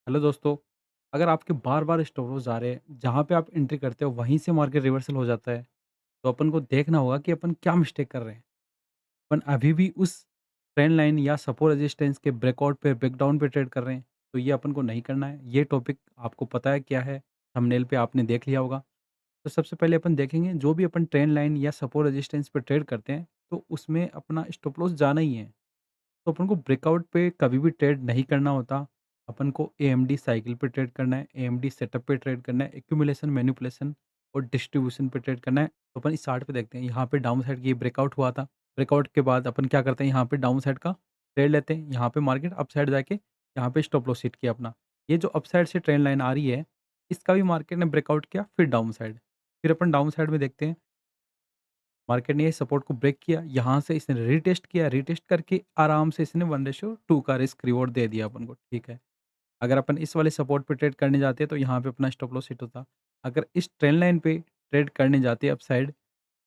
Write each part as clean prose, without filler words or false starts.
Hello दोस्तों, अगर आपके बार-बार स्टॉप लॉस आ रहे हैं, जहाँ पे आप एंट्री करते हो वहीं से मार्केट रिवर्सल हो जाता है, तो अपन को देखना होगा कि अपन क्या मिस्टेक कर रहे हैं। अपन अभी भी उस ट्रेंड लाइन या सपोर्ट रेजिस्टेंस के ब्रेकआउट पे, ब्रेकडाउन पे ट्रेड कर रहे हैं, तो ये अपन को नहीं करना है। ये टॉपिक आपको पता है क्या है, थंबनेल पे आपने देख लिया होगा। तो सबसे पहले अपन देखेंगे जो भी अपन ट्रेंड लाइन या सपोर्ट रेजिस्टेंस पे ट्रेड करते हैं, तो उसमें अपना स्टॉप लॉस जाना ही है। तो अपन को ब्रेकआउट पे कभी भी ट्रेड नहीं करना होता। अपन को एएमडी साइकिल पे ट्रेड करना है, एएमडी सेटअप पे ट्रेड करना है, एक्यूमुलेशन, मैनिपुलेशन और डिस्ट्रीब्यूशन पे ट्रेड करना है। तो अपन इस चार्ट पे देखते हैं, यहाँ पे डाउन साइड की ब्रेकआउट हुआ था। ब्रेकआउट के बाद अपन क्या करते हैं, यहाँ पे डाउन साइड का ट्रेड लेते हैं। यहाँ पे मार्केट अप साइड जाके यहाँ पे स्टॉप लॉस हिट किया अपना। ये जो अप साइड से ट्रेंड लाइन आ रही है, इसका भी मार्केट ने ब्रेकआउट किया, फिर डाउन साइड। फिर अपन डाउन साइड में देखते हैं, मार्केट ने ये सपोर्ट को ब्रेक किया, यहाँ से इसने रीटेस्ट किया, रीटेस्ट करके आराम से इसने 1:2 का रिस्क रिवॉर्ड दे दिया अपन को, ठीक है। अगर अपन इस वाले सपोर्ट पे ट्रेड करने जाते हैं तो यहाँ पे अपना स्टॉप लॉस हिट होता। अगर इस ट्रेंड लाइन पे ट्रेड करने जाते अपसाइड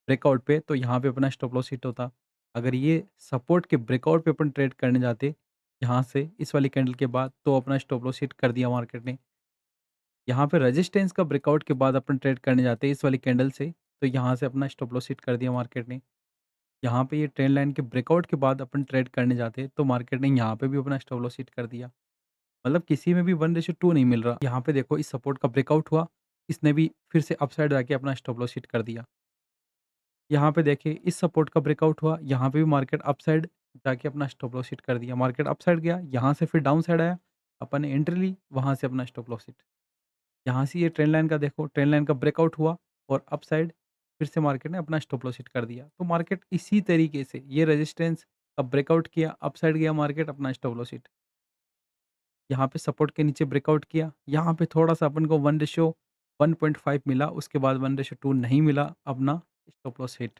ब्रेकआउट पे तो यहाँ पे अपना स्टॉप लॉस हिट होता। अगर ये सपोर्ट के ब्रेकआउट पे अपन ट्रेड करने जाते, यहाँ से इस वाली कैंडल के बाद, तो अपना स्टॉप लॉस हिट कर दिया मार्केट ने। यहाँ पे रेजिस्टेंस का ब्रेकआउट के बाद अपन ट्रेड करने जाते हैं इस वाली कैंडल से, तो यहाँ से अपना स्टॉप लॉस हिट कर दिया मार्केट ने। यहाँ पे ये ट्रेंड लाइन के ब्रेकआउट के बाद अपन ट्रेड करने जाते हैं, तो मार्केट ने यहाँ पे भी अपना स्टॉप लॉस हिट कर दिया। मतलब किसी में भी 1:2 नहीं मिल रहा। यहाँ पे देखो, इस सपोर्ट का ब्रेकआउट हुआ, इसने भी फिर से अपसाइड जाके अपना स्टॉप लॉस हिट कर दिया। यहाँ पे देखिए, इस सपोर्ट का ब्रेकआउट हुआ, यहाँ पे भी मार्केट अपसाइड जाके अपना स्टॉप लॉस हिट कर दिया। मार्केट अपसाइड गया, यहाँ से फिर डाउन साइड आया, अपन ने एंट्री ली, वहाँ से अपना स्टॉप लॉस हिट। यहाँ से ये ट्रेंड लाइन का देखो, ट्रेंड लाइन का ब्रेकआउट हुआ और अपसाइड फिर से मार्केट ने अपना स्टॉप लॉस हिट कर दिया। तो मार्केट इसी तरीके से ये रेजिस्टेंस का ब्रेकआउट किया, अपसाइड गया मार्केट, अपना स्टॉप लॉस हिट। यहाँ पे सपोर्ट के नीचे ब्रेकआउट किया, यहाँ पे थोड़ा-सा अपन को 1:1.5 मिला, उसके बाद 1:2 नहीं मिला, अपना स्टॉप लॉस हिट।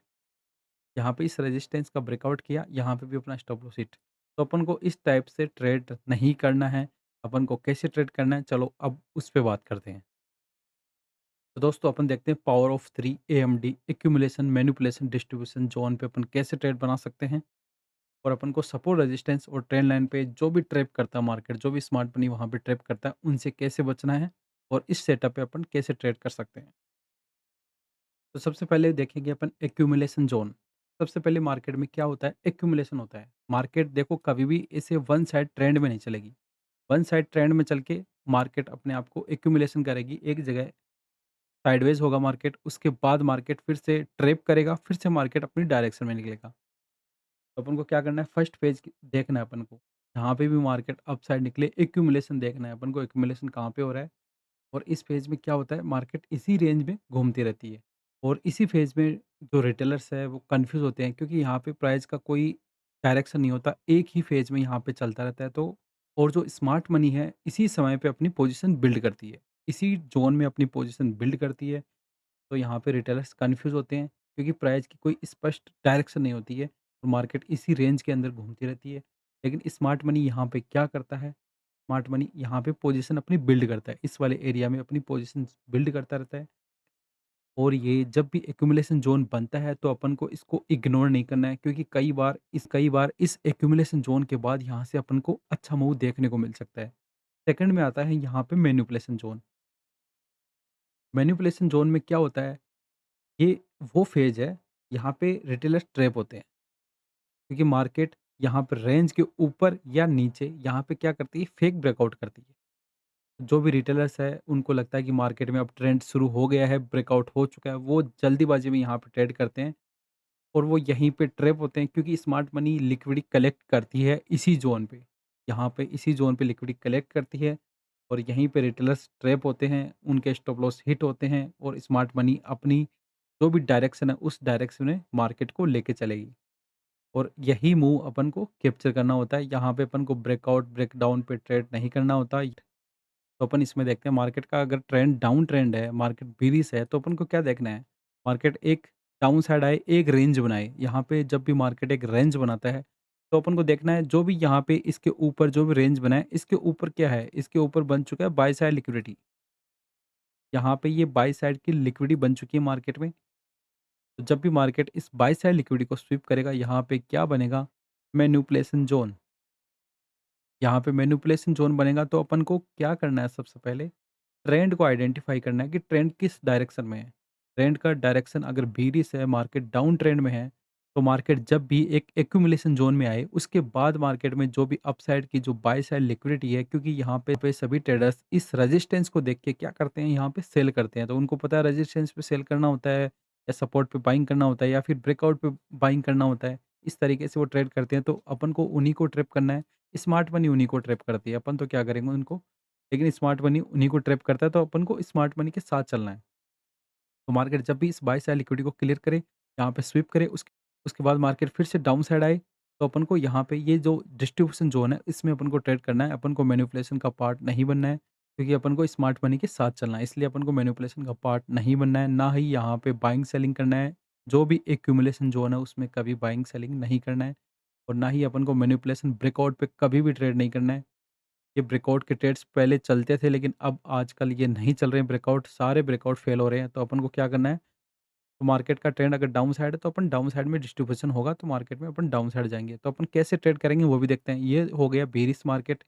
यहाँ पे इस रेजिस्टेंस का ब्रेकआउट किया, यहाँ पे भी अपना स्टॉप लॉस हिट। तो अपन को इस टाइप से ट्रेड नहीं करना है। अपन को कैसे ट्रेड करना है, चलो अब उस पे बात करते हैं। तो दोस्तों, अपन देखते हैं power of 3 AMD accumulation, manipulation, distribution zone पे अपन कैसे ट्रेड बना सकते हैं। और अपन को सपोर्ट, रेजिस्टेंस और ट्रेंड लाइन पे जो भी ट्रैप करता है मार्केट, जो भी स्मार्ट मनी वहाँ पे ट्रैप करता है, उनसे कैसे बचना है और इस सेटअप पे अपन कैसे ट्रेड कर सकते हैं। तो सबसे पहले देखेंगे अपन एक्यूमुलेशन जोन। सबसे पहले मार्केट में क्या होता है, एक्यूमुलेशन होता है। मार्केट देखो कभी भी ऐसे वन साइड ट्रेंड में नहीं चलेगी। वन साइड ट्रेंड में चल के मार्केट अपने आप को एक्यूमुलेशन करेगी, एक जगह साइडवेज होगा मार्केट, उसके बाद मार्केट फिर से ट्रैप करेगा, फिर से मार्केट अपनी डायरेक्शन में निकलेगा। तो अपन को क्या करना है, फर्स्ट पेज देखना है अपन को, जहाँ पे भी मार्केट अप साइड निकले एक्यूमुलेशन देखना है अपन को, एक्यूमुलेशन कहाँ पे हो रहा है। और इस फेज में क्या होता है, मार्केट इसी रेंज में घूमती रहती है। और इसी फेज में जो रिटेलर्स है वो कंफ्यूज होते हैं, क्योंकि यहाँ पे प्राइस का कोई डायरेक्शन नहीं होता, एक ही फेज में यहाँ पे चलता रहता है। तो और जो स्मार्ट मनी है इसी समय पे अपनी पोजीशन बिल्ड करती है, इसी जोन में अपनी पोजीशन बिल्ड करती है। तो यहाँ पे रिटेलर्स कन्फ्यूज़ होते हैं, क्योंकि प्राइस की कोई स्पष्ट डायरेक्शन नहीं होती है, तो मार्केट इसी रेंज के अंदर घूमती रहती है। लेकिन स्मार्ट मनी यहाँ पे क्या करता है, स्मार्ट मनी यहाँ पे पोजीशन अपनी बिल्ड करता है, इस वाले एरिया में अपनी पोजीशन बिल्ड करता रहता है। और ये जब भी एक्यूमुलेशन ज़ोन बनता है तो अपन को इसको इग्नोर नहीं करना है, क्योंकि कई बार इस एक्यूमुलेशन ज़ोन के बाद यहाँ से अपन को अच्छा मूव देखने को मिल सकता है। सेकंड में आता है यहाँ पे मैनिपुलेशन ज़ोन। मैनिपुलेशन ज़ोन में क्या होता है, ये वो फ़ेज़ है, यहाँ पे रिटेलर्स ट्रैप होते हैं, क्योंकि मार्केट यहाँ पे रेंज के ऊपर या नीचे यहाँ पे क्या करती है, फेक ब्रेकआउट करती है। जो भी रिटेलर्स है, उनको लगता है कि मार्केट में अब ट्रेंड शुरू हो गया है, ब्रेकआउट हो चुका है, वो जल्दीबाज़ी में यहाँ पे ट्रेड करते हैं और वो यहीं पे ट्रैप होते हैं, क्योंकि स्मार्ट मनी लिक्विडिटी कलेक्ट करती है इसी ज़ोन पे। यहाँ पे इसी ज़ोन पे लिक्विडिटी कलेक्ट करती है और यहीं पे रिटेलर्स ट्रैप होते हैं, उनके स्टॉप लॉस हिट होते हैं और स्मार्ट मनी अपनी जो भी डायरेक्शन है, उस डायरेक्शन में मार्केट को लेके चलेगी। और यही मूव अपन को कैप्चर करना होता है, यहाँ पे अपन को ब्रेकआउट, ब्रेकडाउन पे ट्रेड नहीं करना होता। तो अपन इसमें देखते हैं, मार्केट का अगर ट्रेंड डाउन ट्रेंड है, मार्केट बेरिश है, तो अपन को क्या देखना है, मार्केट एक डाउन साइड आए, एक रेंज बनाए। यहाँ पे जब भी मार्केट एक रेंज बनाता है, तो अपन को देखना है जो भी यहाँ पे इसके ऊपर जो भी रेंज बनाए, इसके ऊपर क्या है, इसके ऊपर बन चुका है बाय साइड लिक्विडिटी। यहाँ पे ये बाय साइड की लिक्विडिटी बन चुकी है मार्केट में। तो जब भी मार्केट इस बाय साइड लिक्विडिटी को स्वीप करेगा, यहाँ पे क्या बनेगा, मैनिपुलेशन जोन। यहाँ पे मैनिपुलेशन ज़ोन बनेगा तो अपन को क्या करना है सबसे पहले, ट्रेंड को आइडेंटिफ़ाई करना है कि ट्रेंड किस डायरेक्शन में है। ट्रेंड का डायरेक्शन अगर बेयरिश है, मार्केट डाउन ट्रेंड में है, तो मार्केट जब भी एक एक्यूमुलेशन ज़ोन में आए, उसके बाद मार्केट में जो भी अपसाइड की जो बाय साइड लिक्विडिटी है, क्योंकि यहाँ पे सभी ट्रेडर्स इस रेजिस्टेंस को देख के क्या करते हैं, यहाँ पे सेल करते हैं। तो उनको पता है रेजिस्टेंस पे सेल करना होता है या सपोर्ट पे बाइंग करना होता है या फिर ब्रेकआउट पे बाइंग करना होता है। इस तरीके से वो ट्रेड करते हैं, तो अपन को उन्हीं को ट्रैप करना है। स्मार्ट मनी उन्हीं को ट्रैप करती है, अपन तो क्या करेंगे उनको, लेकिन स्मार्ट मनी उन्हीं को ट्रैप करता है, तो अपन को स्मार्ट मनी के साथ चलना है। तो मार्केट जब भी इस बाय साइड लिक्विडिटी को क्लियर करे, यहाँ पे स्वीप करे, उसके बाद मार्केट फिर से डाउन साइड आए, तो अपन को यहाँ पे ये जो डिस्ट्रीब्यूशन ज़ोन है, इसमें अपन को ट्रेड करना है। अपन को मैनिपुलेशन का पार्ट नहीं बनना है, क्योंकि अपन को स्मार्ट मनी के साथ चलना है। इसलिए अपन को मैनिपुलेशन का पार्ट नहीं बनना है, ना ही यहाँ पे बाइंग सेलिंग करना है। जो भी एक्यूमुलेशन ज़ोन है, उसमें कभी बाइंग सेलिंग नहीं करना है और ना ही अपन को मैनिपुलेशन ब्रेकआउट पे कभी भी ट्रेड नहीं करना है। ये ब्रेकआउट के ट्रेड्स पहले चलते थे, लेकिन अब आजकल ये नहीं चल रहे हैं ब्रेकआउट, सारे ब्रेकआउट फेल हो रहे हैं। तो अपन को क्या करना है, तो मार्केट का ट्रेंड अगर डाउन साइड है, तो अपन डाउन साइड में डिस्ट्रीब्यूशन होगा, तो मार्केट में अपन डाउन साइड जाएँगे। तो अपन कैसे ट्रेड करेंगे वो भी देखते हैं। ये हो गया बेयरिश मार्केट।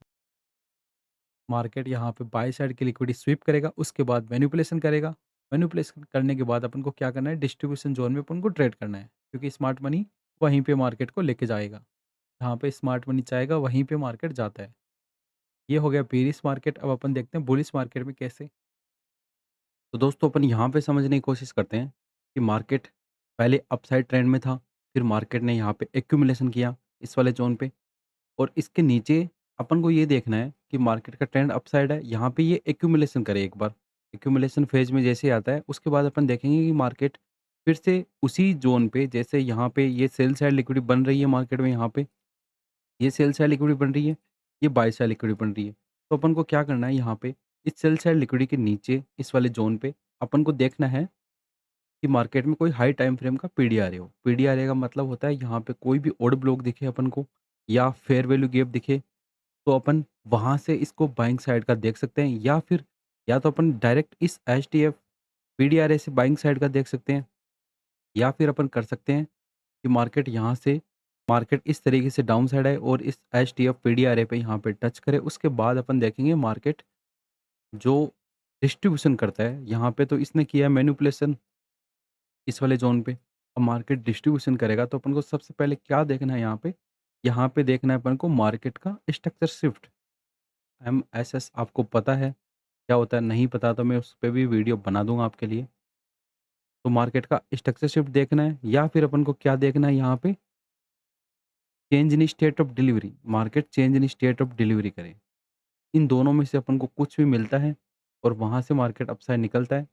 मार्केट यहाँ पे बाय साइड की लिक्विडिटी स्वीप करेगा, उसके बाद मैनिपुलेशन करेगा। मैनिपुलेशन करने के बाद अपन को क्या करना है, डिस्ट्रीब्यूशन ज़ोन में अपन को ट्रेड करना है, क्योंकि स्मार्ट मनी वहीं पे मार्केट को लेके जाएगा। जहाँ पे स्मार्ट मनी चाहेगा, वहीं पे मार्केट जाता है। ये हो गया बेयरिश मार्केट। अब अपन देखते हैं बुलिश मार्केट में कैसे। तो दोस्तों अपन यहाँ पे समझने की कोशिश करते हैं कि मार्केट पहले अपसाइड ट्रेंड में था, फिर मार्केट ने यहाँ पे एक्यूमुलेशन किया इस वाले ज़ोन पे, और इसके नीचे अपन को ये देखना है कि मार्केट का ट्रेंड अपसाइड है, यहाँ पे ये एक्यूमुलेशन करे एक बार। एक्यूमुलेशन फेज़ में जैसे ही आता है, उसके बाद अपन देखेंगे कि मार्केट फिर से उसी ज़ोन पे, जैसे यहाँ पे ये सेल साइड लिक्विडिटी बन रही है मार्केट में, यहाँ पे ये सेल साइड लिक्विडिटी बन रही है, ये बाय साइड लिक्विडिटी बन रही है। तो अपन को क्या करना है, यहाँ पे इस सेल साइड लिक्विडिटी के नीचे इस वाले ज़ोन पे अपन को देखना है कि मार्केट में कोई हाई टाइम फ्रेम का पीडीआरए हो। पीडीआरए का मतलब होता है यहाँ पे कोई भी ऑड ब्लॉक दिखे अपन को या फेयर वैल्यू गैप दिखे, तो अपन वहाँ से इसको बाइंग साइड का देख सकते हैं, या फिर या तो अपन डायरेक्ट इस एचटीएफ पीडीआरए से बाइंग साइड का देख सकते हैं, या फिर अपन कर सकते हैं कि मार्केट यहाँ से मार्केट इस तरीके से डाउन साइड आए और इस एचटीएफ पीडीआरए पे यहाँ पे टच करे, उसके बाद अपन देखेंगे मार्केट जो डिस्ट्रीब्यूशन करता है, यहाँ पे तो इसने किया मैनिपुलेशन इस वाले ज़ोन पे। अब मार्केट डिस्ट्रीब्यूशन करेगा, तो अपन को सबसे पहले क्या देखना है यहाँ पे? यहाँ पे देखना है अपन को मार्केट का स्ट्रक्चर शिफ्ट। एमएसएस आपको पता है क्या होता है? नहीं पता तो मैं उस पे भी वीडियो बना दूँगा आपके लिए। तो मार्केट का स्ट्रक्चर शिफ्ट देखना है, या फिर अपन को क्या देखना है यहाँ पे, change in state of delivery. Market change in state of delivery करे। इन दोनों में से अपन को कुछ भी मिलता है और वहाँ से मार्केट अपसाइड निकलता है,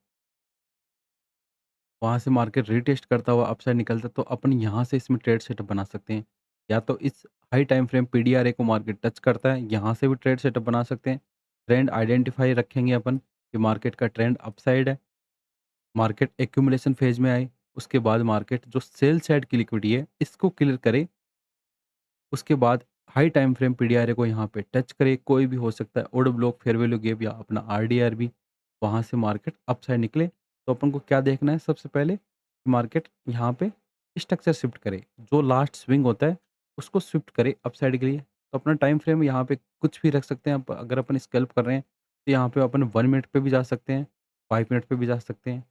वहाँ से मार्केट रीटेस्ट करता हुआ अपसाइड निकलता है, तो अपन यहाँ से इसमें ट्रेड सेटअप बना सकते हैं। या तो इस हाई टाइम फ्रेम पीडीआरए को मार्केट टच करता है, यहाँ से भी ट्रेड सेटअप बना सकते हैं। ट्रेंड आइडेंटिफाई रखेंगे अपन कि मार्केट का ट्रेंड अपसाइड है, मार्केट एक्यूमुलेशन फेज में आए, उसके बाद मार्केट जो सेल साइड की लिक्विडिटी है इसको क्लियर करे, उसके बाद हाई टाइम फ्रेम पीडीआरए को यहाँ पे टच करे, कोई भी हो सकता है order block, fair value gap या अपना आरडीआर भी, वहाँ से मार्केट अपसाइड निकले। तो अपन को क्या देखना है सबसे पहले, मार्केट यहाँ पे स्ट्रक्चर शिफ्ट करे, जो लास्ट स्विंग होता है उसको शिफ्ट करे अपसाइड के लिए। तो अपना टाइम फ्रेम यहाँ पे कुछ भी रख सकते हैं। अगर अपन स्कैल्प कर रहे हैं, तो यहाँ पे अपन 1 मिनट पे भी जा सकते हैं, 5 मिनट पे भी जा सकते हैं,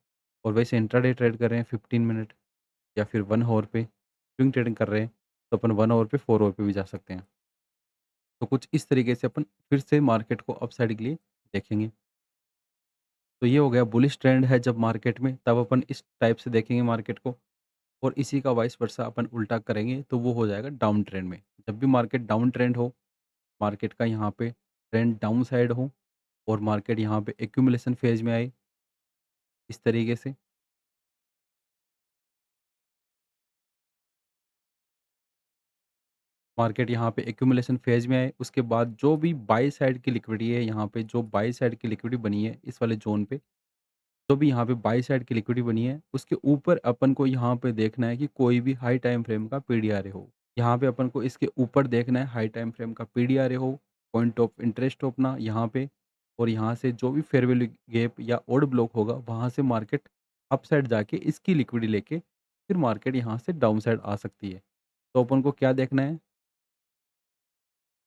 और वैसे इंट्राडे ट्रेड कर रहे हैं 15 मिनट या फिर 1 आवर पे स्विंग ट्रेडिंग कर रहे हैं, तो अपन 1 आवर पे, 4 आवर पे भी जा सकते हैं। तो कुछ इस तरीके से अपन फिर से मार्केट को अपसाइड के लिए देखेंगे। तो ये हो गया बुलिश ट्रेंड है जब मार्केट में, तब अपन इस टाइप से देखेंगे मार्केट को, और इसी का वाइस वर्सा अपन उल्टा करेंगे तो वो हो जाएगा डाउन ट्रेंड में। जब भी मार्केट डाउन ट्रेंड हो, मार्केट का यहाँ पे ट्रेंड डाउन साइड हो और मार्केट यहाँ पे एक्यूमुलेशन फेज में आए इस तरीके से, मार्केट यहाँ पे एक्यूमुलेशन फेज में आए, उसके बाद जो भी बाई साइड की लिक्विडिटी है, यहाँ पे जो बाई साइड की लिक्विडिटी बनी है इस वाले जोन पे, जो भी यहाँ पे बाई साइड की लिक्विडिटी बनी है, उसके ऊपर अपन को यहाँ पे देखना है कि कोई भी हाई टाइम फ्रेम का पीडीआरए हो। यहाँ पे अपन को इसके ऊपर देखना है हाई टाइम फ्रेम का पीडीआरए हो, पॉइंट ऑफ इंटरेस्ट हो अपना यहाँ पे, और यहाँ से जो भी फेयर वैल्यू गैप या ऑड ब्लॉक होगा, वहाँ से मार्केट अपसाइड जाके इसकी लिक्विडिटी लेके फिर मार्केट यहाँ से डाउन साइड आ सकती है। तो अपन को क्या देखना है,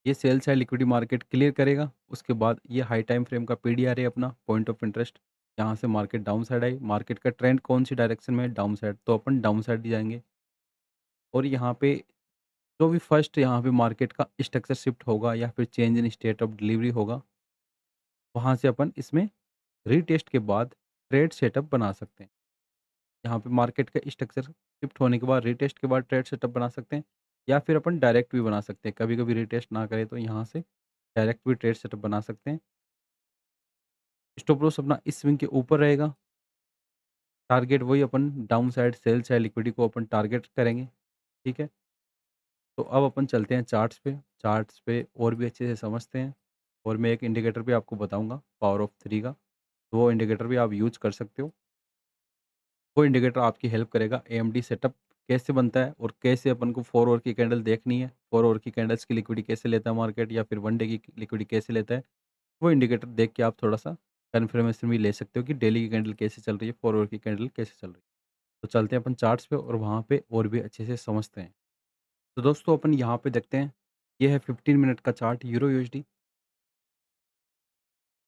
ये sell side liquidity market clear करेगा, उसके बाद ये हाई टाइम फ्रेम का पीडीआर है अपना पॉइंट ऑफ इंटरेस्ट, यहाँ से market down side I, market का ट्रेंड कौन-सी डायरेक्शन में है? डाउन साइड, तो अपन डाउन साइड ही जाएँगे और यहाँ पे जो भी फर्स्ट यहाँ पे मार्केट का स्ट्रक्चर शिफ्ट होगा या फिर change in state of delivery होगा, वहाँ से अपन इसमें रीटेस्ट के बाद ट्रेड सेटअप बना सकते हैं। यहाँ पे मार्केट का स्ट्रक्चर शिफ्ट होने के बाद रीटेस्ट के बाद ट्रेड सेटअप बना सकते हैं या फिर अपन डायरेक्ट भी बना सकते हैं। कभी-कभी रीटेस्ट ना करें तो यहाँ से डायरेक्ट भी ट्रेड सेटअप बना सकते हैं। स्टॉप लॉस अपना इस स्विंग के ऊपर रहेगा। टारगेट वही अपन डाउन साइड सेल चाहे लिक्विडिटी को अपन टारगेट करेंगे, ठीक है? तो अब अपन चलते हैं चार्ट्स पे। चार्ट्स पे और भी अच्छे से समझते हैं और मैं एक इंडिकेटर भी आपको बताऊँगा पावर ऑफ 3 का, तो वो इंडिकेटर भी आप यूज़ कर सकते हो। वो इंडिकेटर आपकी हेल्प करेगा एएमडी सेटअप कैसे बनता है और कैसे अपन को 4 आवर की कैंडल देखनी है, 4 आवर की कैंडल्स की लिक्विडिटी कैसे लेता है मार्केट या फिर 1 डे की लिक्विडिटी कैसे लेता है। वो इंडिकेटर देख के आप थोड़ा-सा कन्फर्मेशन भी ले सकते हो कि डेली की कैंडल कैसे चल रही है, 4 आवर की कैंडल कैसे चल रही है। तो चलते हैं अपन चार्ट्स पे और वहाँ पे और भी अच्छे से समझते हैं। तो दोस्तों अपन यहाँ पे देखते हैं, ये है 15 मिनट का चार्ट यूरो यूएसडी।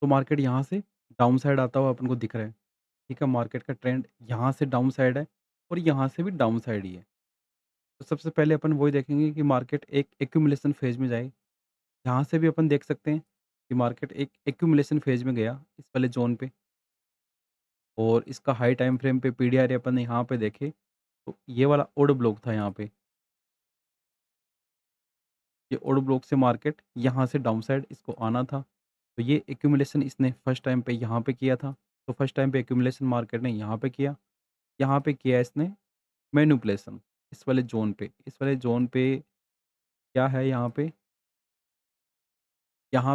तो मार्केट यहाँ से डाउन साइड आता हुआ अपन को दिख रहा है, ठीक है? मार्केट का ट्रेंड यहाँ से डाउन साइड है और यहाँ से भी डाउन साइड ही है। तो सबसे पहले अपन वही देखेंगे कि मार्केट एक एक्यूमुलेशन फेज़ में जाए। यहाँ से भी अपन देख सकते हैं कि मार्केट एक एक्यूमुलेशन फेज़ में गया इस वाले ज़ोन पे और इसका हाई टाइम फ्रेम पे पीडीआर अपन यहाँ पे देखे तो ये वाला ओड ब्लॉक था यहाँ पे। ये ओड ब्लॉक से मार्केट यहाँ से डाउन साइड इसको आना था। तो ये एक्यूमुलेशन इसने फर्स्ट टाइम पे यहाँ पे किया था। तो फर्स्ट टाइम पे एक्यूमुलेशन मार्केट ने यहाँ पे किया। यहाँ पे किया इसने मैनिपुलेशन इस वाले ज़ोन पे। इस वाले ज़ोन पे क्या है यहाँ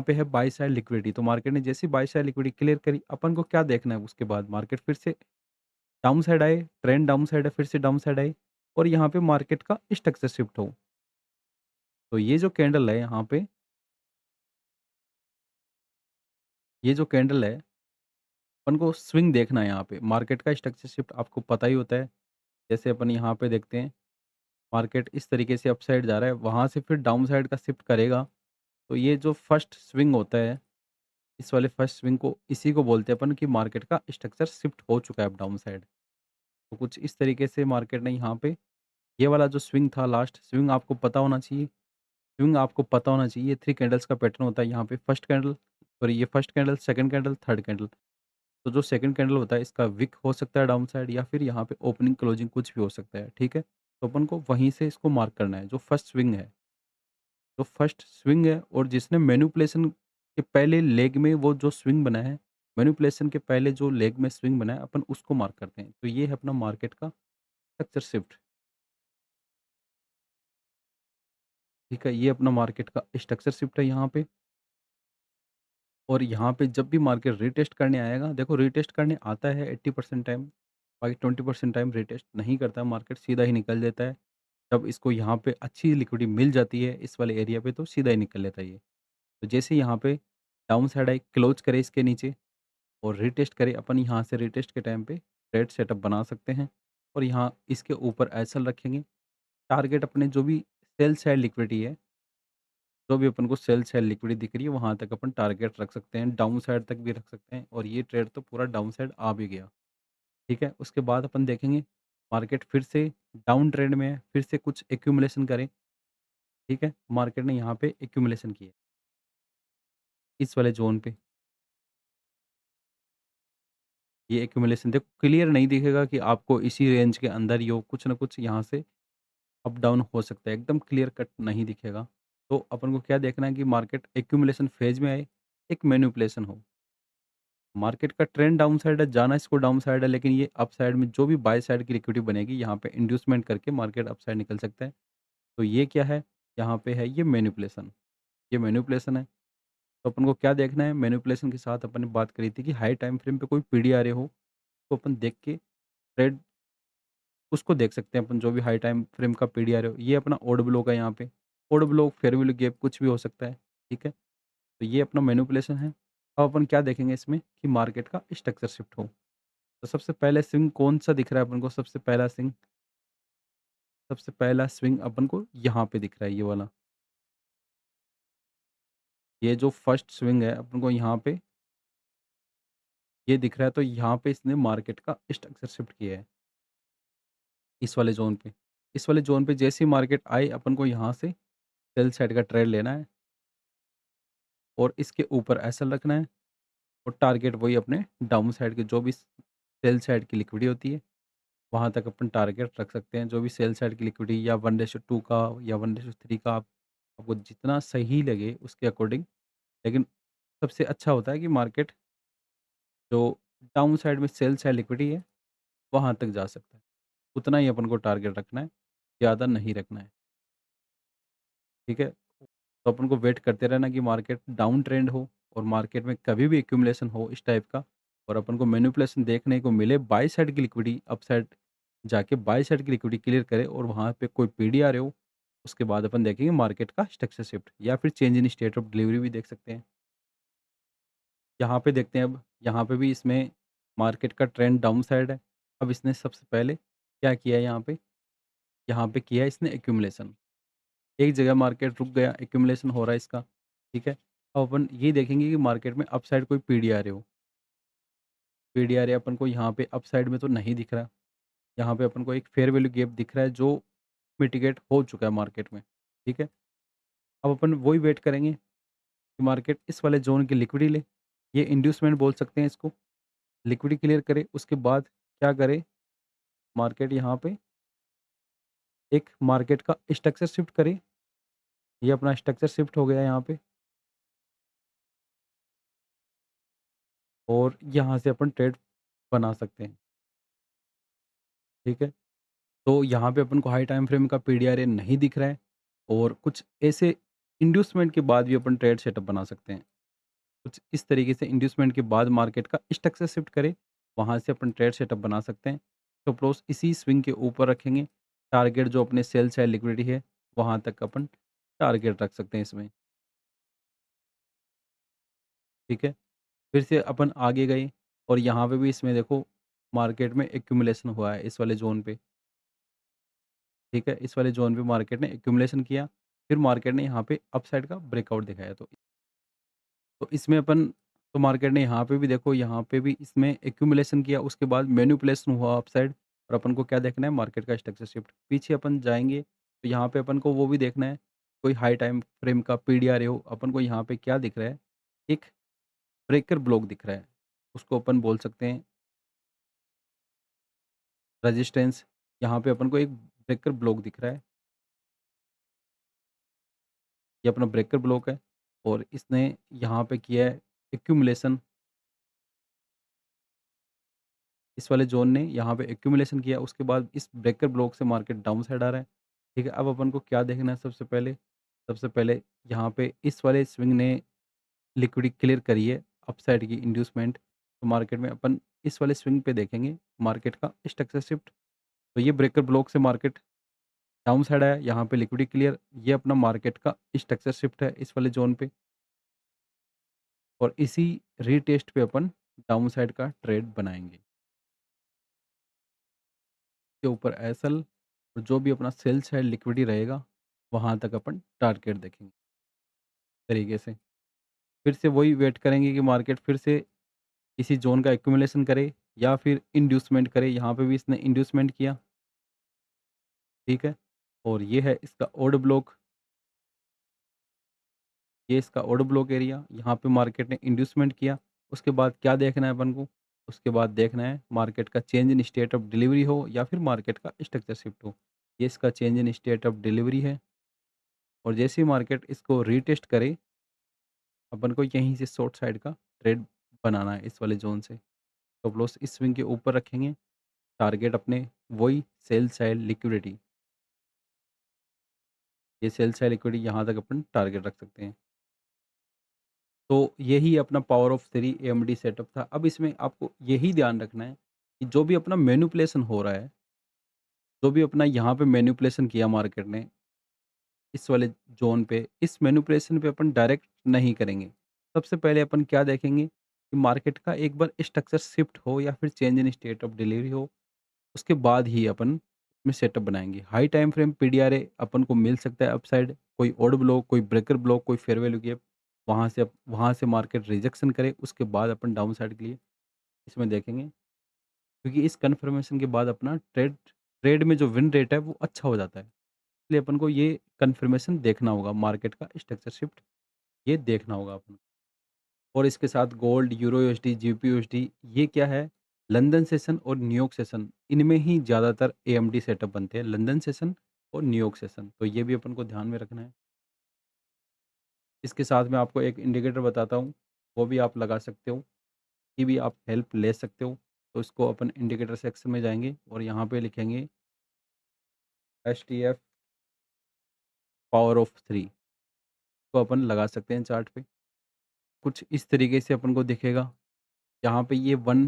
पे है बाय साइड लिक्विडिटी। तो मार्केट ने जैसे ही बाय साइड लिक्विडिटी क्लियर करी, अपन को क्या देखना है उसके बाद मार्केट फिर से डाउन साइड आए, ट्रेंड डाउन साइड है, फिर से डाउन साइड आए और यहाँ पे मार्केट का स्ट्रक्चर शिफ्ट हो। तो ये जो कैंडल है यहाँ पे, ये जो कैंडल है, अपन को स्विंग देखना है यहाँ पे। मार्केट का स्ट्रक्चर शिफ्ट आपको पता ही होता है। जैसे अपन यहाँ पे देखते हैं, मार्केट इस तरीके से अपसाइड जा रहा है, वहाँ से फिर डाउन साइड का शिफ्ट करेगा। तो ये जो फर्स्ट स्विंग होता है, इस वाले फर्स्ट स्विंग को इसी को बोलते हैं अपन कि मार्केट का स्ट्रक्चर शिफ्ट हो चुका है अब डाउन साइड। तो कुछ इस तरीके से मार्केट ने यहाँ पे ये वाला जो स्विंग था लास्ट स्विंग आपको पता होना चाहिए। स्विंग आपको पता होना चाहिए, 3 कैंडल्स का पैटर्न होता है यहाँ पे फर्स्ट कैंडल और ये first candle, second candle, third candle. तो जो सेकंड कैंडल होता है इसका विक हो सकता है डाउन साइड या फिर यहाँ पे ओपनिंग क्लोजिंग कुछ भी हो सकता है, ठीक है? तो अपन को वहीं से इसको मार्क करना है, जो फर्स्ट स्विंग है। जो फर्स्ट स्विंग है और जिसने मैनिपुलेशन के पहले लेग में वो जो स्विंग बना है, मैनिपुलेशन के पहले जो लेग में स्विंग बना है अपन उसको मार्क करते हैं। तो ये है अपना मार्केट का स्ट्रक्चर शिफ्ट, ठीक है? ये अपना मार्केट का स्ट्रक्चर शिफ्ट है यहाँ पे और यहाँ पे जब भी मार्केट रीटेस्ट करने आएगा, देखो रीटेस्ट करने आता है 80% टाइम, बाकी 20% टाइम रीटेस्ट नहीं करता है, मार्केट सीधा ही निकल देता है। जब इसको यहाँ पे अच्छी लिक्विडिटी मिल जाती है इस वाले एरिया पे तो सीधा ही निकल लेता है ये। तो जैसे ही यहाँ पे डाउन साइड आई, क्लोज़ करे इसके नीचे और रीटेस्ट करे, अपन यहाँ से रीटेस्ट के टाइम पे ट्रेड सेटअप बना सकते हैं और यहाँ इसके ऊपर एसएल रखेंगे। टारगेट अपने जो भी सेल साइड लिक्विडिटी है, जो भी अपन को सेल साइड लिक्विडिटी दिख रही है वहाँ तक अपन टारगेट रख सकते हैं, डाउन साइड तक भी रख सकते हैं और ये ट्रेड तो पूरा डाउन साइड आ भी गया, ठीक है? उसके बाद अपन देखेंगे मार्केट फिर से डाउन ट्रेंड में है, फिर से कुछ एक्यूमुलेशन करे, ठीक है? मार्केट ने यहाँ पे एक्यूमुलेशन किया, इस वाले ज़ोन पे। ये एक्यूमुलेशन देखो क्लियर नहीं दिखेगा कि आपको इसी रेंज के अंदर ही हो, कुछ ना कुछ यहाँ से अप डाउन हो सकता है, एकदम क्लियर कट नहीं दिखेगा। तो अपन को क्या देखना है कि मार्केट एक्यूमुलेशन फेज़ में आए, एक मैनिपुलेशन हो। मार्केट का ट्रेंड डाउन साइड है, जाना इसको डाउन साइड है, लेकिन ये अप साइड में जो भी बाय साइड की लिक्विडिटी बनेगी, यहाँ पे इंड्यूसमेंट करके मार्केट अप साइड निकल सकता है। तो ये क्या है? यहाँ पे है ये मैनिपुलेशन, ये मैनिपुलेशन है। तो अपन को क्या देखना है? मैनिपुलेशन के साथ अपन ने बात करी थी कि हाई टाइम फ्रेम पे कोई पीडीआरए हो, तो अपन देख के ट्रेड उसको देख सकते हैं अपन जो भी हाई टाइम फ्रेम का पीडीआर है, ये अपना ओड ब्लॉक है यहाँ पे। Odd block, fair value gap कुछ भी हो सकता है, ठीक है? तो ये अपना मैनिपुलेशन है। अब अपन क्या देखेंगे इसमें कि मार्केट का स्ट्रक्चर शिफ्ट हो। तो सबसे पहले स्विंग कौन-सा दिख रहा है अपन को? सबसे पहला स्विंग अपन को यहाँ पे दिख रहा है ये वाला। ये जो फर्स्ट स्विंग है अपन को यहाँ पे ये दिख रहा है, तो यहाँ पे इसने मार्केट का स्ट्रक्चर शिफ्ट किया है, इस वाले ज़ोन पे। इस वाले ज़ोन पे जैसे ही मार्केट आई अपन को यहाँ से सेल साइड का ट्रेड लेना है और इसके ऊपर एसएल रखना है और टारगेट वही अपने डाउन साइड के जो भी सेल साइड की लिक्विडिटी होती है, वहाँ तक अपन टारगेट रख सकते हैं। जो भी सेल साइड की लिक्विडिटी या 1:2 का या 1:3 का आपको जितना सही लगे उसके अकॉर्डिंग, लेकिन सबसे अच्छा होता है कि मार्केट जो डाउन साइड में सेल साइड लिक्विडिटी है, वहाँ तक जा सकता है। उतना ही अपन को टारगेट रखना है, ज़्यादा नहीं रखना है, ठीक है? तो अपन को वेट करते रहना कि मार्केट डाउन ट्रेंड हो और मार्केट में कभी भी एक्यूमुलेशन हो इस टाइप का और अपन को मैनिपुलेशन देखने को मिले, बाय साइड की लिक्विडिटी अप साइड जाके बाय साइड की लिक्विडिटी क्लियर करे और वहाँ पे कोई पीडीआर हो, उसके बाद अपन देखेंगे मार्केट का स्ट्रक्चर शिफ्ट या फिर change in state of delivery भी देख सकते हैं। यहाँ पे देखते हैं अब, यहाँ पे भी इसमें मार्केट का ट्रेंड डाउन साइड है। अब इसने सबसे पहले क्या किया है यहाँ पे किया है इसने एक्यूमुलेशन। एक जगह मार्केट रुक गया, एक्यूमुलेशन हो रहा है इसका, ठीक है? अब अपन ये देखेंगे कि मार्केट में अपसाइड कोई पीडीआर हो। पीडीआर अपन को यहाँ पे अपसाइड में तो नहीं दिख रहा। यहाँ पे अपन को एक फेयर वैल्यू गैप दिख रहा है जो मिटिगेट हो चुका है मार्केट में, ठीक है? अब अपन वही वेट करेंगे कि मार्केट इस वाले ज़ोन की लिक्विडिटी ले। ये इंड्यूसमेंट बोल सकते हैं इसको। लिक्विडिटी क्लियर करे, उसके बाद क्या करे मार्केट यहाँ पे एक मार्केट का स्ट्रक्चर शिफ्ट करे। ये अपना स्ट्रक्चर शिफ्ट हो गया यहाँ पे और यहाँ से अपन ट्रेड बना सकते हैं, ठीक है? तो यहाँ पे अपन को हाई टाइम फ्रेम का पीडीआरए नहीं दिख रहा है और कुछ ऐसे इंड्यूसमेंट के बाद भी अपन ट्रेड सेटअप बना सकते हैं। कुछ इस तरीके से इंड्यूसमेंट के बाद मार्केट का स्ट्रक्चर शिफ्ट करे, वहाँ से अपन ट्रेड सेटअप बना सकते हैं। स्टॉप लॉस इसी स्विंग के ऊपर रखेंगे। टारगेट जो अपने सेल साइड लिक्विडिटी है, वहाँ तक अपन टारगेट रख सकते हैं इसमें, ठीक है? फिर से अपन आगे गए और यहाँ पे भी इसमें देखो मार्केट में एक्यूमुलेशन हुआ है इस वाले ज़ोन पे, ठीक है? इस वाले ज़ोन पे मार्केट ने एक्यूमुलेशन किया, फिर मार्केट ने यहाँ पे अपसाइड का ब्रेकआउट दिखाया। तो इसमें अपन तो मार्केट ने यहाँ पे भी देखो, यहाँ पे भी इसमें एक्यूमुलेशन किया, उसके बाद मैनिपुलेशन हुआ अपसाइड और अपन को क्या देखना है मार्केट का स्ट्रक्चर शिफ्ट। पीछे अपन जाएँगे तो यहाँ पे अपन को वो भी देखना है, कोई हाई टाइम फ्रेम का पीडीआर हो, अपन को यहाँ पे क्या दिख रहा है, एक ब्रेकर ब्लॉक दिख रहा है। उसको अपन बोल सकते हैं रेजिस्टेंस। यहाँ पे अपन को एक ब्रेकर ब्लॉक दिख रहा है, ये अपना ब्रेकर ब्लॉक है और इसने यहाँ पे किया है एक्यूमुलेशन। इस वाले ज़ोन ने यहाँ पे एक्यूमुलेशन किया, उसके बाद इस ब्रेकर ब्लॉक से मार्केट डाउन साइड आ रहा है, ठीक है? अब अपन को क्या देखना है सबसे पहले यहाँ पे इस वाले स्विंग ने लिक्विडिटी क्लियर करी है, अपसाइड की इंड्यूसमेंट। तो मार्केट में अपन इस वाले स्विंग पे देखेंगे मार्केट का स्ट्रक्चर शिफ्ट। तो ये ब्रेकर ब्लॉक से मार्केट डाउन साइड आया, यहाँ पे लिक्विडिटी क्लियर, ये अपना मार्केट का स्ट्रक्चर शिफ्ट है इस वाले ज़ोन पे और इसी रीटेस्ट पे अपन डाउन साइड का ट्रेड बनाएँगे। के ऊपर एसएल और जो भी अपना सेल साइड लिक्विडिटी रहेगा, वहाँ तक अपन टारगेट देखेंगे तरीके से। फिर से वही वेट करेंगे कि मार्केट फिर से इसी ज़ोन का एक्यूमुलेशन करे या फिर इंड्यूसमेंट करे। यहाँ पे भी इसने इंड्यूसमेंट किया, ठीक है? और ये है इसका ऑर्डर ब्लॉक, ये इसका ऑर्डर ब्लॉक एरिया। यहाँ पे मार्केट ने इंड्यूसमेंट किया। उसके बाद क्या देखना है अपन को? उसके बाद देखना है मार्केट का change in state of delivery हो या फिर मार्केट का स्ट्रक्चर शिफ्ट हो। ये इसका change in state of delivery है और जैसे ही मार्केट इसको रीटेस्ट करे, अपन को यहीं से शॉर्ट साइड का ट्रेड बनाना है इस वाले ज़ोन से। स्टॉप लॉस इस स्विंग के ऊपर रखेंगे, टारगेट अपने वही सेल साइड लिक्विडिटी, ये सेल साइड लिक्विडिटी यहाँ तक अपन टारगेट रख सकते हैं। तो यही अपना पावर ऑफ 3 एएमडी सेटअप था। अब इसमें आपको यही ध्यान रखना है कि जो भी अपना मैनिपुलेशन हो रहा है, जो भी अपना यहाँ पे मैनिपुलेशन किया मार्केट ने इस वाले ज़ोन पे, इस मैनिपुलेशन पे अपन डायरेक्ट नहीं करेंगे। सबसे पहले अपन क्या देखेंगे कि मार्केट का एक बार स्ट्रक्चर शिफ्ट हो या फिर change in state of delivery हो, उसके बाद ही अपन में सेटअप बनाएँगे। हाई टाइम फ्रेम पीडीआरए अपन को मिल सकता है अपसाइड, कोई ऑड ब्लॉक, कोई ब्रेकर ब्लॉक, कोई फेयर वैल्यू गैप। वहाँ से मार्केट रिजेक्शन करे, उसके बाद अपन डाउन साइड के लिए इसमें देखेंगे। क्योंकि इस कन्फर्मेशन के बाद अपना ट्रेड ट्रेड में जो विन रेट है वो अच्छा हो जाता है। इसलिए अपन को ये कन्फर्मेशन देखना होगा, मार्केट का स्ट्रक्चर शिफ्ट ये देखना होगा अपन। और इसके साथ gold, euro USD, GBP USD ये क्या है? लंदन सेशन और न्यूयॉर्क सेशन, इनमें ही ज़्यादातर एएमडी सेटअप बनते हैं, लंदन सेशन और न्यूयॉर्क सेशन। तो ये भी अपन को ध्यान में रखना है। इसके साथ मैं आपको एक इंडिकेटर बताता हूँ, वो भी आप लगा सकते हो, कि भी आप हेल्प ले सकते हो। तो इसको अपन इंडिकेटर सेक्शन में जाएँगे और यहाँ पे लिखेंगे एचटीएफ पावर ऑफ 3 को अपन लगा सकते हैं चार्ट पे। कुछ इस तरीके से अपन को दिखेगा। यहाँ पे ये 1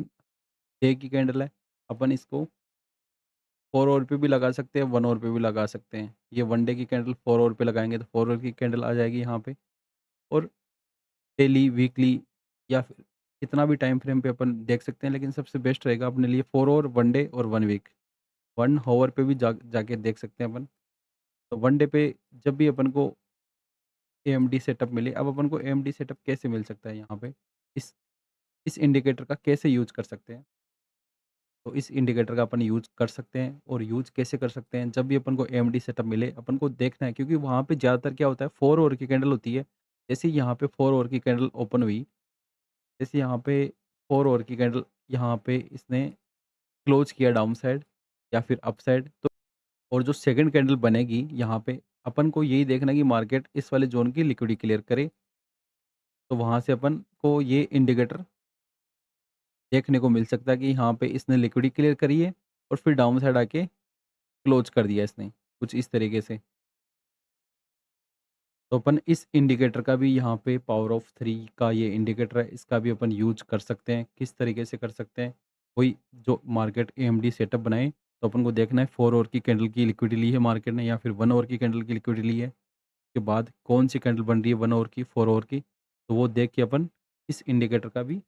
डे की कैंडल है। अपन इसको 4 आवर पे भी लगा सकते हैं, 1 आवर पे भी लगा सकते हैं। ये 1 डे की कैंडल 4 आवर पे लगाएँगे तो 4 आवर की कैंडल आ जाएगी यहाँ पे। और डेली, वीकली या फिर कितना भी टाइम फ्रेम पे अपन देख सकते हैं, लेकिन सबसे बेस्ट रहेगा अपने लिए 4 आवर, 1 डे और 1 वीक। 1 ऑवर पे भी जाके देख सकते हैं अपन। तो 1 डे पे जब भी अपन को एएमडी सेटअप मिले, अब अपन को एएमडी सेटअप कैसे मिल सकता है यहाँ पे? इस इस इंडिकेटर का कैसे यूज़ कर सकते हैं? तो इस इंडिकेटर का अपन यूज़ कर सकते हैं। और यूज़ कैसे कर सकते हैं? जब भी अपन को एएमडी सेटअप मिले, अपन को देखना है, क्योंकि वहाँ पे ज़्यादातर क्या होता है, 4 आवर की कैंडल होती है। जैसे यहाँ पे 4 आवर की कैंडल ओपन हुई, जैसे यहाँ पे 4 आवर की कैंडल यहाँ पे इसने क्लोज़ किया डाउन साइड या फिर अप साइड, तो और जो सेकंड कैंडल बनेगी यहाँ पे, अपन को यही देखना है कि मार्केट इस वाले ज़ोन की लिक्विडिटी क्लियर करे। तो वहाँ से अपन को ये इंडिकेटर देखने को मिल सकता है कि यहाँ पे इसने लिक्विडिटी क्लियर करी है और फिर डाउन साइड आके क्लोज़ कर दिया इसने, कुछ इस तरीके से। तो अपन इस इंडिकेटर का भी यहाँ पे पावर ऑफ 3 का ये इंडिकेटर है, इसका भी अपन यूज़ कर सकते हैं। किस तरीके से कर सकते हैं? कोई जो मार्केट एएमडी सेटअप बनाए, तो अपन को देखना है 4 आवर की कैंडल की लिक्विडिटी ली है मार्केट ने या फिर 1 आवर की कैंडल की लिक्विडिटी ली है। के बाद कौन-सी कैंडल बन रही है 1 आवर की, 4 आवर की, तो वो देख के अपन इस इंडिकेटर का भी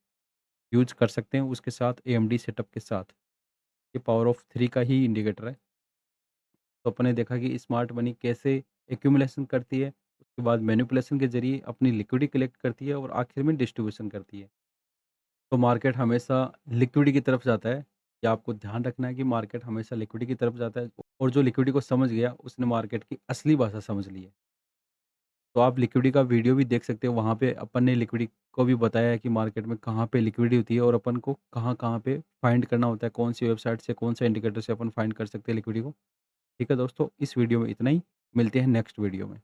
यूज़ कर सकते हैं उसके साथ, एएमडी सेटअप के साथ। ये पावर ऑफ 3 का ही इंडिकेटर है। तो अपन ने देखा कि स्मार्ट मनी कैसे एक्यूमुलेशन करती है, उसके बाद मैनिपुलेशन के ज़रिए अपनी लिक्विडिटी कलेक्ट करती है और आखिर में डिस्ट्रीब्यूशन करती है। तो मार्केट हमेशा लिक्विडिटी की तरफ जाता है, या आपको ध्यान रखना है कि मार्केट हमेशा लिक्विडिटी की तरफ जाता है, और जो लिक्विडिटी को समझ गया, उसने मार्केट की असली भाषा समझ ली है। तो आप लिक्विडिटी का वीडियो भी देख सकते हो, वहाँ पे अपन ने लिक्विडिटी को भी बताया है कि मार्केट में कहाँ पे लिक्विडिटी होती है और अपन को कहाँ-कहाँ पे फाइंड करना होता है, कौन सी वेबसाइट से, कौन सा इंडिकेटर से अपन फाइंड कर सकते हैं लिक्विडिटी को। ठीक है दोस्तों, इस वीडियो में इतना ही, मिलते हैं नेक्स्ट वीडियो में।